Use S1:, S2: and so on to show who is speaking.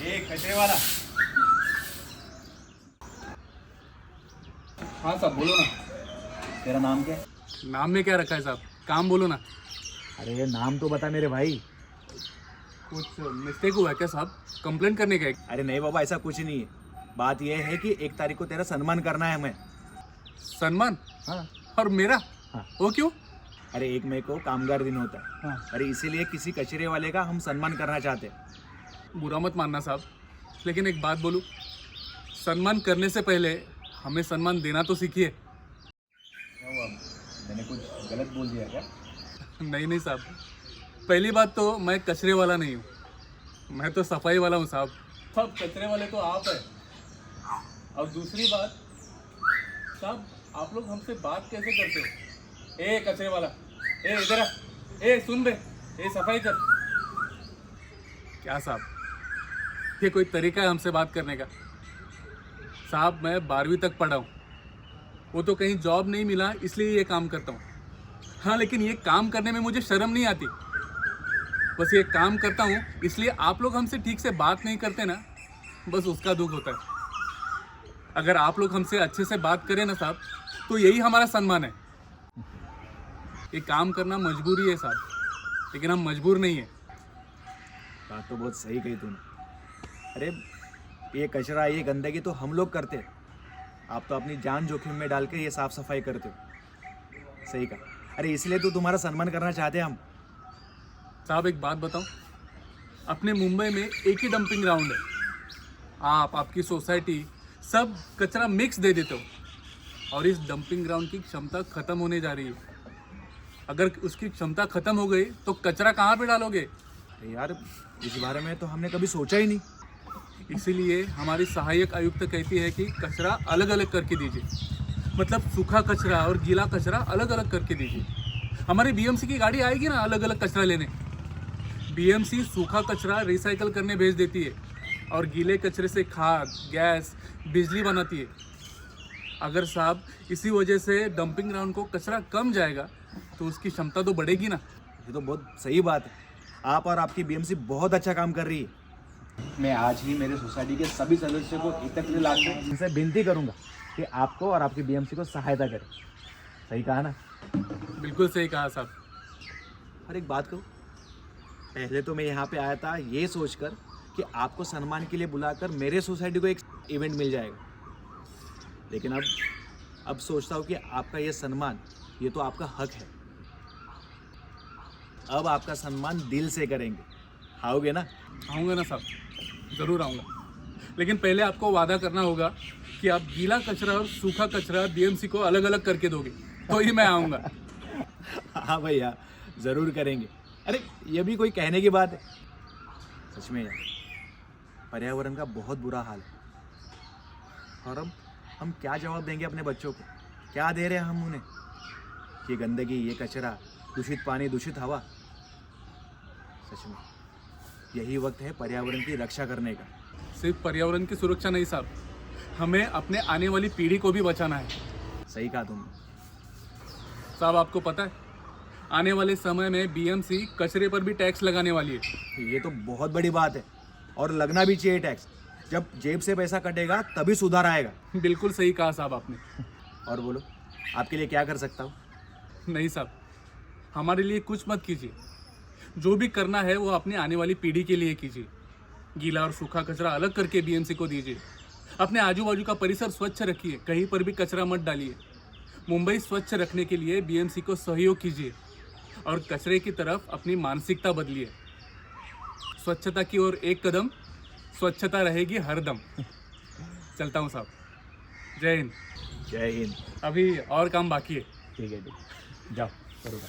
S1: ए कचरे वाला।
S2: हाँ साहब बोलो ना।
S1: तेरा नाम क्या है?
S2: नाम में क्या रखा है साहब, काम बोलो ना।
S1: अरे नाम तो बता मेरे भाई।
S2: कुछ मिस्टेक हुआ है क्या साहब, कंप्लेंट करने का है?
S1: अरे नहीं बाबा, ऐसा कुछ नहीं है। बात यह है कि 1 तारीख को तेरा सम्मान करना है हमें।
S2: सम्मान?
S1: हाँ।
S2: और मेरा?
S1: हाँ।
S2: वो क्यों?
S1: अरे 1 मई को कामगार दिन होता है।
S2: हाँ।
S1: अरे इसीलिए किसी कचरे वाले का हम सम्मान करना चाहते हैं।
S2: बुरा मत मानना साहब, लेकिन एक बात बोलूँ, सम्मान करने से पहले हमें सम्मान देना तो सीखिए।
S1: क्या हुआ, मैंने कुछ गलत बोल दिया क्या?
S2: नहीं साहब, पहली बात तो मैं कचरे वाला नहीं हूँ, मैं तो सफाई वाला हूँ साहब। सब कचरे वाले तो आप है। और दूसरी बात साहब, आप लोग हमसे बात कैसे करते हो? ए कचरे वाला, ए इधर आ, ए सुन बे, ए सफाई कर। क्या साहब, ये कोई तरीका है हमसे बात करने का? साहब मैं 12वीं तक पढ़ा हूँ, वो तो कहीं जॉब नहीं मिला इसलिए ये काम करता हूँ। हाँ, लेकिन ये काम करने में मुझे शर्म नहीं आती। बस ये काम करता हूँ इसलिए आप लोग हमसे ठीक से बात नहीं करते ना, बस उसका दुख होता है। अगर आप लोग हमसे अच्छे से बात करें ना साहब, तो यही हमारा सम्मान है। ये काम करना मजबूरी है साहब, लेकिन हम मजबूर नहीं है।
S1: बात तो बहुत सही कही तूने। अरे ये कचरा, ये गंदगी तो हम लोग करते हैं। आप तो अपनी जान जोखिम में डाल के ये साफ सफाई करते हो। सही कहा। अरे इसलिए तो तुम्हारा सम्मान करना चाहते हैं हम।
S2: साहब एक बात बताऊं, अपने मुंबई में एक ही डंपिंग ग्राउंड है। आप, आपकी सोसाइटी सब कचरा मिक्स दे देते हो, और इस डंपिंग ग्राउंड की क्षमता खत्म होने जा रही है। अगर उसकी क्षमता खत्म हो गई तो कचरा कहाँ पे डालोगे?
S1: अरे यार, इस बारे में तो हमने कभी सोचा ही नहीं।
S2: इसीलिए हमारी सहायक आयुक्त कहती है कि कचरा अलग अलग करके दीजिए, मतलब सूखा कचरा और गीला कचरा अलग अलग करके दीजिए। हमारी बीएमसी की गाड़ी आएगी ना अलग अलग कचरा लेने। बीएमसी सूखा कचरा रिसाइकल करने भेज देती है और गीले कचरे से खाद, गैस, बिजली बनाती है। अगर साहब इसी वजह से डंपिंग ग्राउंड को कचरा कम जाएगा तो उसकी क्षमता तो बढ़ेगी ना।
S1: ये तो बहुत सही बात है। आप और आपकी बीएमसी बहुत अच्छा काम कर रही है। मैं आज ही मेरे सोसाइटी के सभी सदस्यों को एकत्रित लाकर इनसे विनती करूंगा कि आपको और आपकी बीएमसी को सहायता करें। सही कहा ना?
S2: बिल्कुल सही कहा साहब।
S1: और एक बात कहूँ, पहले तो मैं यहाँ पे आया था ये सोचकर कि आपको सम्मान के लिए बुलाकर मेरे सोसाइटी को एक इवेंट मिल जाएगा, लेकिन अब सोचता हूँ कि आपका ये सम्मान, ये तो आपका हक है। अब आपका सम्मान दिल से करेंगे। आओगे ना?
S2: आऊँगा ना साहब, ज़रूर आऊँगा, लेकिन पहले आपको वादा करना होगा कि आप गीला कचरा और सूखा कचरा बीएमसी को अलग अलग करके दोगे, तो ही मैं आऊँगा।
S1: हाँ भैया, ज़रूर करेंगे। अरे ये भी कोई कहने की बात है? सच में यार, पर्यावरण का बहुत बुरा हाल है। और हम क्या जवाब देंगे अपने बच्चों को? क्या दे रहे हैं हम उन्हें? ये गंदगी, ये कचरा, दूषित पानी, दूषित हवा। सच में यही वक्त है पर्यावरण की रक्षा करने का।
S2: सिर्फ पर्यावरण की सुरक्षा नहीं साहब, हमें अपने आने वाली पीढ़ी को भी बचाना है।
S1: सही कहा तुमने।
S2: साहब आपको पता है, आने वाले समय में बीएमसी कचरे पर भी टैक्स लगाने वाली है।
S1: ये तो बहुत बड़ी बात है, और लगना भी चाहिए टैक्स। जब जेब से पैसा कटेगा तभी सुधार आएगा।
S2: बिल्कुल सही कहा साहब आपने।
S1: और बोलो, आपके लिए क्या कर सकता हूँ?
S2: नहीं साहब, हमारे लिए कुछ मत कीजिए। जो भी करना है वो अपने आने वाली पीढ़ी के लिए कीजिए। गीला और सूखा कचरा अलग करके बीएमसी को दीजिए। अपने आजू बाजू का परिसर स्वच्छ रखिए, कहीं पर भी कचरा मत डालिए। मुंबई स्वच्छ रखने के लिए बीएमसी को सहयोग कीजिए और कचरे की तरफ अपनी मानसिकता बदलिए। स्वच्छता की ओर एक कदम, स्वच्छता रहेगी हरदम। चलता हूँ साहब, जय हिंद।
S1: जय हिंद।
S2: अभी और काम बाकी है।
S1: ठीक है, जाओ करो।